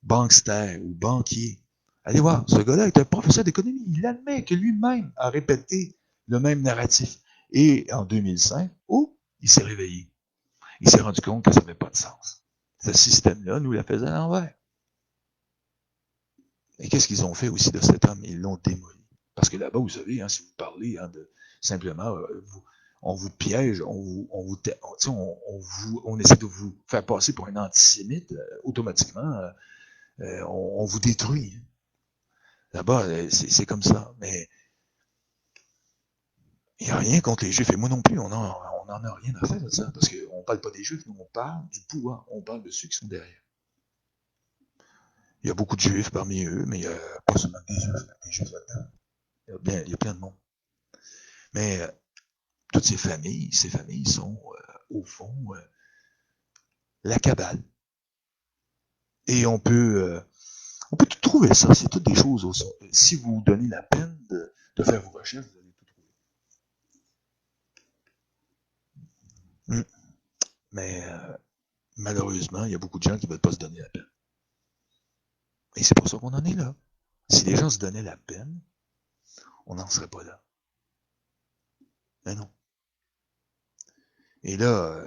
Bankster ou banquier. Allez voir, ce gars-là est un professeur d'économie. Il admet que lui-même a répété le même narratif. Et en 2005, il s'est réveillé. Il s'est rendu compte que ça n'avait pas de sens. Ce système-là nous la faisait à l'envers. Et qu'est-ce qu'ils ont fait aussi de cet homme? Ils l'ont démoli. Parce que là-bas, vous savez, si vous parlez simplement, on vous piège, on essaie de vous faire passer pour un antisémite, automatiquement, on vous détruit. Là-bas, c'est comme ça. Mais il n'y a rien contre les Juifs. Et moi non plus, on n'en a rien à faire de ça. Parce qu'on ne parle pas des Juifs, nous, on parle du pouvoir. On parle de ceux qui sont derrière. Il y a beaucoup de Juifs parmi eux, mais il n'y a pas seulement des Juifs là-dedans. Il y a plein de monde. Mais toutes ces familles sont, au fond, la cabale. Et on peut tout trouver ça. C'est toutes des choses au son. Si vous vous donnez la peine de faire vos recherches, vous allez tout trouver. Mais malheureusement, il y a beaucoup de gens qui ne veulent pas se donner la peine. Et c'est pour ça qu'on en est là. Si les gens se donnaient la peine, on n'en serait pas là. Mais non. Et là,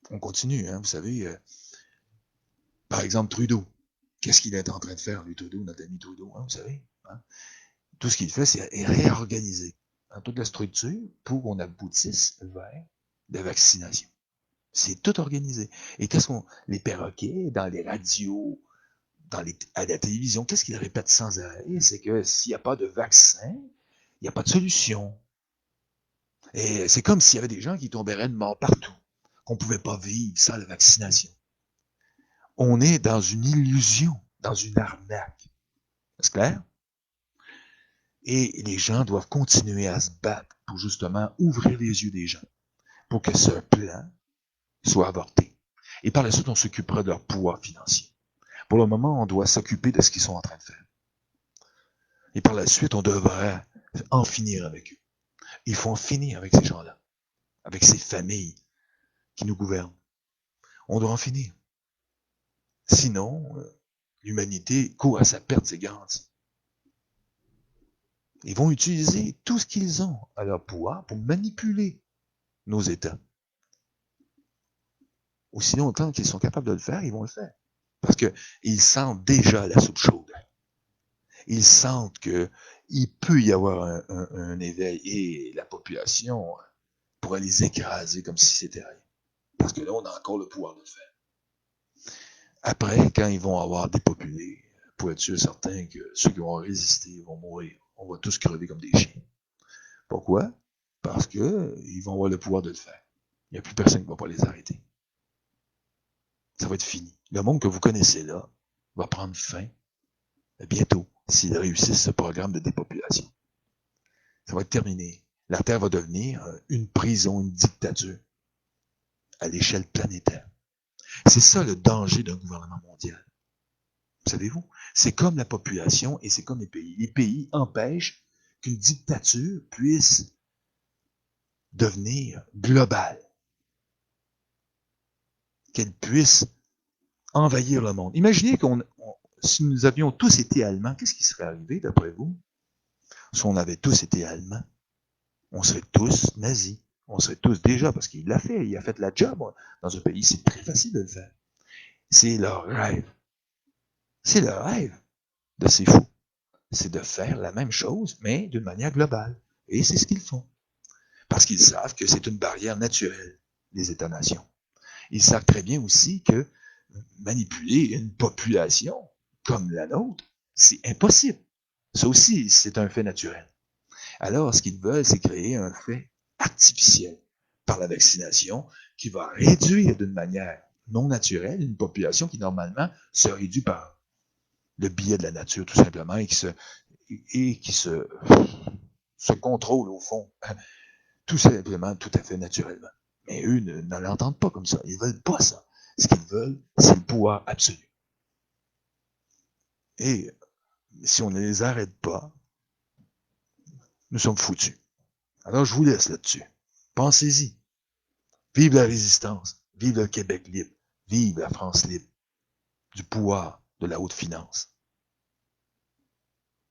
on continue, vous savez. Par exemple, Trudeau. Qu'est-ce qu'il est en train de faire, lui, Trudeau, notre ami Trudeau, vous savez? Tout ce qu'il fait, c'est réorganiser toute la structure pour qu'on aboutisse vers la vaccination. C'est tout organisé. Et qu'est-ce qu'on... Les perroquets, dans les radios, à la télévision, qu'est-ce qu'ils répètent sans arrêt? C'est que s'il n'y a pas de vaccin, il n'y a pas de solution. Et c'est comme s'il y avait des gens qui tomberaient de mort partout, qu'on ne pouvait pas vivre sans la vaccination. On est dans une illusion, dans une arnaque. C'est clair? Et les gens doivent continuer à se battre pour justement ouvrir les yeux des gens, pour que ce plan soit avorté. Et par la suite, on s'occupera de leur pouvoir financier. Pour le moment, on doit s'occuper de ce qu'ils sont en train de faire. Et par la suite, on devrait en finir avec eux. Il faut en finir avec ces gens-là, avec ces familles qui nous gouvernent. On doit en finir. Sinon, l'humanité court à sa perte, c'est garanti. Ils vont utiliser tout ce qu'ils ont à leur pouvoir pour manipuler nos États. Ou sinon, tant qu'ils sont capables de le faire, ils vont le faire. Parce qu'ils sentent déjà la soupe chaude. Ils sentent qu'il peut y avoir un éveil et la population pourrait les écraser comme si c'était rien. Parce que là, on a encore le pouvoir de le faire. Après, quand ils vont avoir dépopulé, pour être sûr certain que ceux qui vont résister vont mourir. On va tous crever comme des chiens. Pourquoi? Parce qu'ils vont avoir le pouvoir de le faire. Il n'y a plus personne qui ne va pas les arrêter. Ça va être fini. Le monde que vous connaissez là va prendre fin bientôt s'ils réussissent ce programme de dépopulation. Ça va être terminé. La Terre va devenir une prison, une dictature à l'échelle planétaire. C'est ça le danger d'un gouvernement mondial. Savez-vous? C'est comme la population et c'est comme les pays. Les pays empêchent qu'une dictature puisse devenir globale. Qu'elle puisse envahir le monde. Imaginez si nous avions tous été Allemands, qu'est-ce qui serait arrivé d'après vous? Si on avait tous été Allemands, on serait tous nazis. On serait tous déjà, parce qu'il l'a fait, il a fait la job dans un pays, c'est très facile de le faire. C'est leur rêve. C'est leur rêve de ces fous. C'est de faire la même chose, mais d'une manière globale. Et c'est ce qu'ils font. Parce qu'ils savent que c'est une barrière naturelle, les États-nations. Ils savent très bien aussi que manipuler une population comme la nôtre, c'est impossible. Ça aussi, c'est un fait naturel. Alors, ce qu'ils veulent, c'est créer un fait artificiel par la vaccination qui va réduire d'une manière non naturelle une population qui, normalement, se réduit par le biais de la nature, tout simplement, et qui se contrôle, au fond, tout simplement, tout à fait naturellement. Mais eux ne l'entendent pas comme ça. Ils ne veulent pas ça. Ce qu'ils veulent, c'est le pouvoir absolu. Et si on ne les arrête pas, nous sommes foutus. Alors, je vous laisse là-dessus. Pensez-y. Vive la résistance. Vive le Québec libre. Vive la France libre. Du pouvoir de la haute finance.